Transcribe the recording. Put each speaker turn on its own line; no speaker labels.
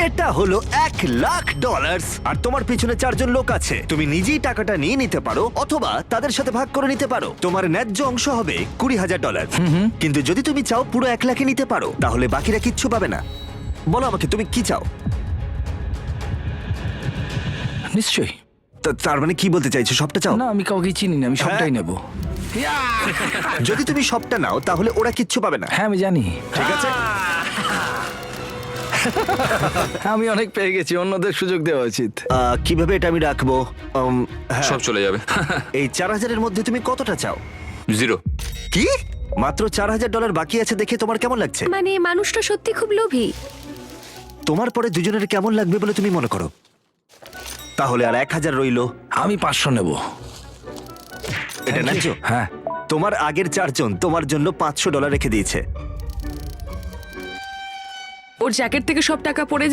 এটা হলো $1,00,000 আর তোমার পিছনে 4 জন লোক আছে। তুমি নিজেই টাকাটা নিয়ে নিতে পারো অথবা তাদের সাথে ভাগ করে নিতে পারো। তোমার ন্যায্য অংশ হবে $20,000। কিন্তু যদি তুমি চাও পুরো 1,00,000 নিতে পারো, তাহলে বাকিরা কিচ্ছু পাবে না। বলো আমাকে তুমি কি চাও।
নিশ্চয়ই।
তার মানে কি বলতে চাইছো, সবটা চাও?
না, আমি কাউকে চিনি না, আমি সবটাই নেব।
যদি তুমি সবটা নাও তাহলে ওরা কিচ্ছু পাবে না।
হ্যাঁ, আমি জানি।
ঠিক আছে,
আমি অনেক পেয়ে গেছি, অন্যদের সুযোগ দেওয়া উচিত।
কিভাবে এটা আমি রাখবো? হ্যাঁ,
সব চলে যাবে।
এই 4,000-এর মধ্যে তুমি কতটা চাও?
0।
কি মাত্র $4,000 বাকি আছে দেখে তোমার কেমন লাগছে?
মানে মানুষটা সত্যি খুব লোভী।
তোমার পরে দুজনের কেমন লাগবে বলে তুমি মনে করো? তাহলে আর 1,000 রইলো।
আমি 500 নেব।
এটা ন্যায্য?
হ্যাঁ।
তোমার আগের 4 জন তোমার জন্য $500 রেখে দিয়েছে।
ওর জ্যাকেট থেকে সব টাকা পড়ে